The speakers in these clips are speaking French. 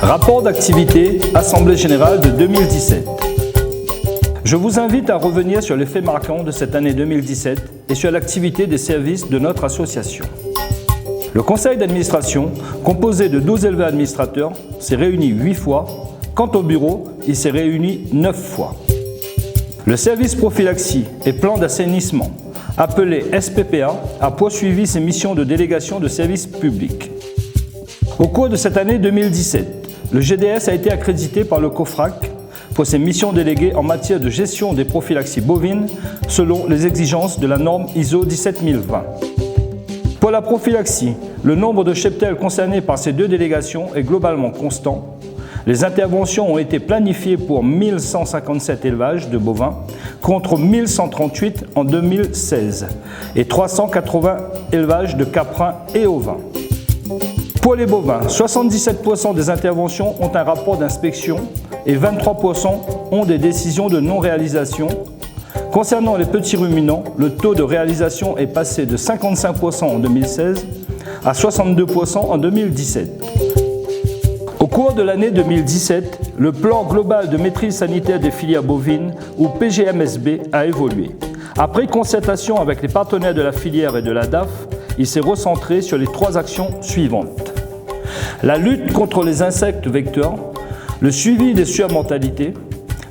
Rapport d'activité, Assemblée générale de 2017. Je vous invite à revenir sur les faits marquants de cette année 2017 et sur l'activité des services de notre association. Le conseil d'administration, composé de 12 éleveurs administrateurs, s'est réuni 8 fois. Quant au bureau, il s'est réuni 9 fois. Le service prophylaxie et plan d'assainissement, appelé SPPA, a poursuivi ses missions de délégation de services publics. Au cours de cette année 2017, le GDS a été accrédité par le COFRAC pour ses missions déléguées en matière de gestion des prophylaxies bovines selon les exigences de la norme ISO 17020. Pour la prophylaxie, le nombre de cheptels concernés par ces deux délégations est globalement constant. Les interventions ont été planifiées pour 1157 élevages de bovins contre 1138 en 2016 et 380 élevages de caprins et ovins. Pour les bovins, 77% des interventions ont un rapport d'inspection et 23% ont des décisions de non-réalisation. Concernant les petits ruminants, le taux de réalisation est passé de 55% en 2016 à 62% en 2017. Au cours de l'année 2017, le plan global de maîtrise sanitaire des filières bovines, ou PGMSB, a évolué. Après concertation avec les partenaires de la filière et de la DAF, il s'est recentré sur les 3 actions suivantes. La lutte contre les insectes vecteurs, le suivi des surmortalités,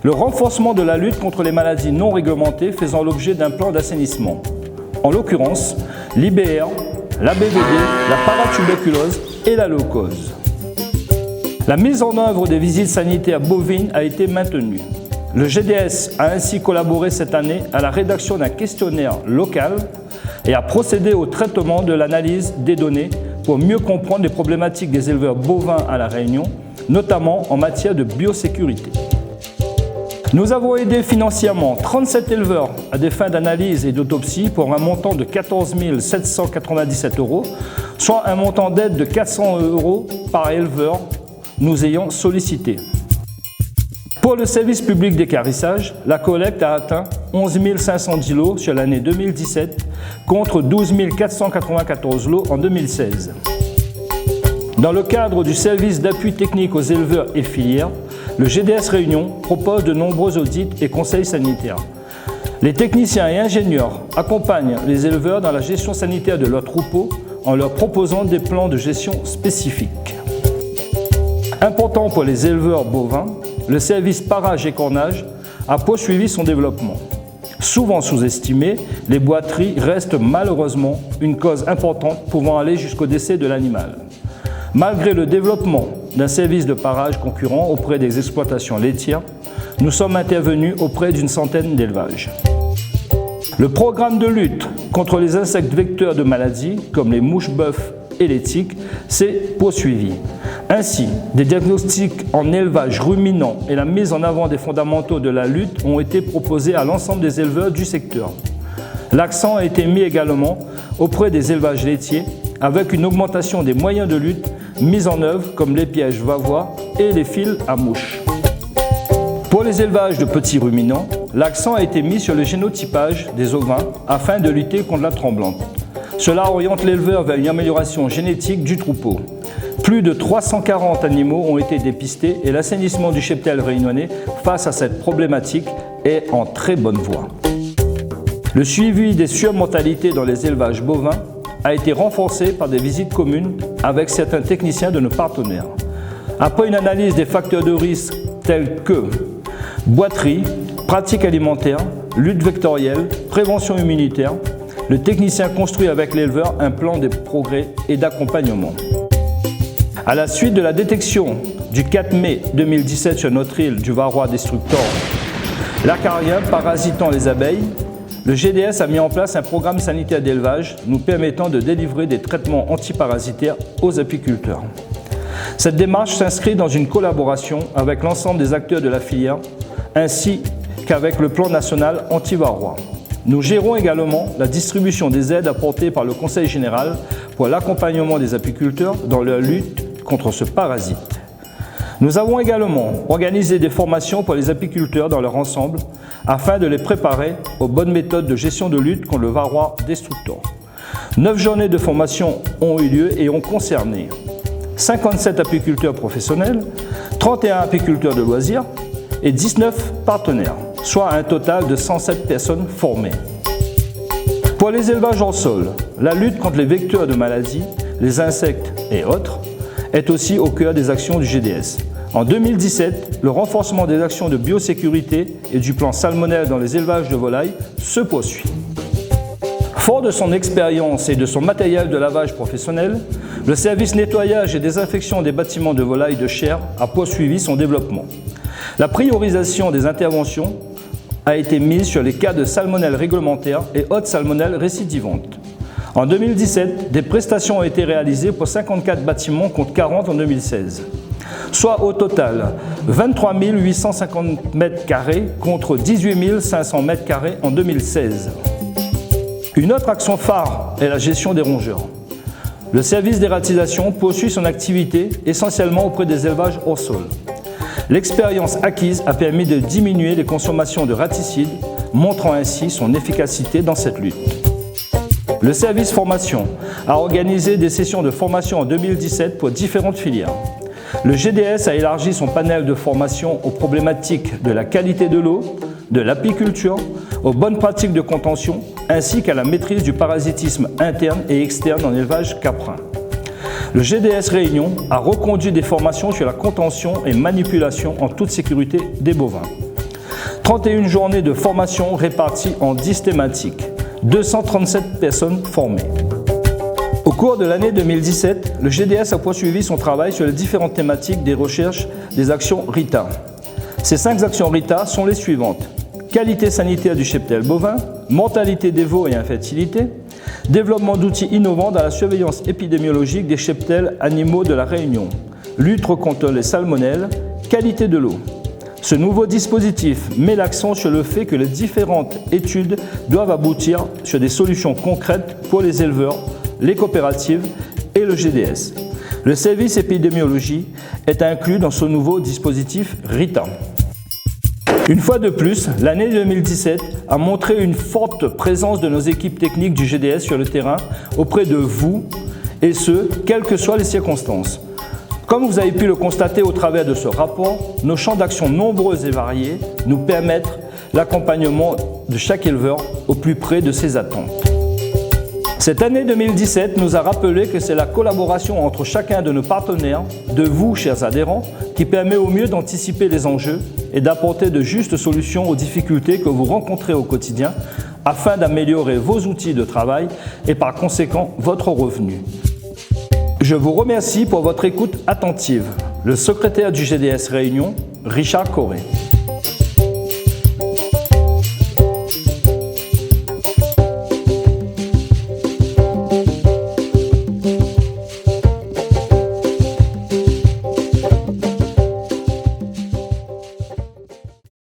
le renforcement de la lutte contre les maladies non réglementées faisant l'objet d'un plan d'assainissement. En l'occurrence, l'IBR, la BVD, la paratuberculose et la leucose. La mise en œuvre des visites sanitaires bovines a été maintenue. Le GDS a ainsi collaboré cette année à la rédaction d'un questionnaire local et a procédé au traitement de l'analyse des données pour mieux comprendre les problématiques des éleveurs bovins à La Réunion, notamment en matière de biosécurité. Nous avons aidé financièrement 37 éleveurs à des fins d'analyse et d'autopsie pour un montant de 14 797 €, soit un montant d'aide de 400 € par éleveur nous ayant sollicité. Pour le service public d'équarrissage, la collecte a atteint 11 510 lots sur l'année 2017 contre 12 494 lots en 2016. Dans le cadre du service d'appui technique aux éleveurs et filières, le GDS Réunion propose de nombreux audits et conseils sanitaires. Les techniciens et ingénieurs accompagnent les éleveurs dans la gestion sanitaire de leurs troupeaux en leur proposant des plans de gestion spécifiques. Important pour les éleveurs bovins, le service parage et cornage a poursuivi son développement. Souvent sous-estimé, les boiteries restent malheureusement une cause importante pouvant aller jusqu'au décès de l'animal. Malgré le développement d'un service de parage concurrent auprès des exploitations laitières, nous sommes intervenus auprès d'une centaine d'élevages. Le programme de lutte contre les insectes vecteurs de maladies, comme les mouches-bœufs et les tiques, s'est poursuivi. Ainsi, des diagnostics en élevage ruminant et la mise en avant des fondamentaux de la lutte ont été proposés à l'ensemble des éleveurs du secteur. L'accent a été mis également auprès des élevages laitiers avec une augmentation des moyens de lutte mis en œuvre comme les pièges Vavois et les fils à mouches. Pour les élevages de petits ruminants, l'accent a été mis sur le génotypage des ovins afin de lutter contre la tremblante. Cela oriente l'éleveur vers une amélioration génétique du troupeau. Plus de 340 animaux ont été dépistés et l'assainissement du cheptel réunionnais face à cette problématique est en très bonne voie. Le suivi des surmortalités dans les élevages bovins a été renforcé par des visites communes avec certains techniciens de nos partenaires. Après une analyse des facteurs de risque tels que boiterie, pratiques alimentaires, lutte vectorielle, prévention immunitaire, le technicien construit avec l'éleveur un plan de progrès et d'accompagnement. À la suite de la détection du 4 mai 2017 sur notre île du varroa destructor, l'acarien parasitant les abeilles, le GDS a mis en place un programme sanitaire d'élevage nous permettant de délivrer des traitements antiparasitaires aux apiculteurs. Cette démarche s'inscrit dans une collaboration avec l'ensemble des acteurs de la filière ainsi qu'avec le plan national anti-varroa. Nous gérons également la distribution des aides apportées par le Conseil général pour l'accompagnement des apiculteurs dans leur lutte contre ce parasite. Nous avons également organisé des formations pour les apiculteurs dans leur ensemble afin de les préparer aux bonnes méthodes de gestion de lutte contre le varroa destructor. 9 journées de formation ont eu lieu et ont concerné 57 apiculteurs professionnels, 31 apiculteurs de loisirs et 19 partenaires, soit un total de 107 personnes formées. Pour les élevages hors sol, la lutte contre les vecteurs de maladies, les insectes et autres, est aussi au cœur des actions du GDS. En 2017, le renforcement des actions de biosécurité et du plan salmonelle dans les élevages de volailles se poursuit. Fort de son expérience et de son matériel de lavage professionnel, le service nettoyage et désinfection des bâtiments de volailles de chair a poursuivi son développement. La priorisation des interventions a été mise sur les cas de salmonelle réglementaire et haute salmonelle récidivante. En 2017, des prestations ont été réalisées pour 54 bâtiments contre 40 en 2016. Soit au total 23 850 m² contre 18 500 m² en 2016. Une autre action phare est la gestion des rongeurs. Le service d'ératisation poursuit son activité essentiellement auprès des élevages hors sol. L'expérience acquise a permis de diminuer les consommations de raticides, montrant ainsi son efficacité dans cette lutte. Le service formation a organisé des sessions de formation en 2017 pour différentes filières. Le GDS a élargi son panel de formation aux problématiques de la qualité de l'eau, de l'apiculture, aux bonnes pratiques de contention, ainsi qu'à la maîtrise du parasitisme interne et externe en élevage caprin. Le GDS Réunion a reconduit des formations sur la contention et manipulation en toute sécurité des bovins. 31 journées de formation réparties en 10 thématiques, 237 personnes formées. Au cours de l'année 2017, le GDS a poursuivi son travail sur les différentes thématiques des recherches des actions RITA. Ces 5 actions RITA sont les suivantes: qualité sanitaire du cheptel bovin, mortalité des veaux et infertilité, développement d'outils innovants dans la surveillance épidémiologique des cheptels animaux de la Réunion, lutte contre les salmonelles, qualité de l'eau. Ce nouveau dispositif met l'accent sur le fait que les différentes études doivent aboutir sur des solutions concrètes pour les éleveurs, les coopératives et le GDS. Le service épidémiologie est inclus dans ce nouveau dispositif RITA. Une fois de plus, l'année 2017 a montré une forte présence de nos équipes techniques du GDS sur le terrain auprès de vous, et ce, quelles que soient les circonstances. Comme vous avez pu le constater au travers de ce rapport, nos champs d'action nombreux et variés nous permettent l'accompagnement de chaque éleveur au plus près de ses attentes. Cette année 2017 nous a rappelé que c'est la collaboration entre chacun de nos partenaires, de vous, chers adhérents, qui permet au mieux d'anticiper les enjeux et d'apporter de justes solutions aux difficultés que vous rencontrez au quotidien afin d'améliorer vos outils de travail et par conséquent votre revenu. Je vous remercie pour votre écoute attentive. Le secrétaire du GDS Réunion, Richard Corré.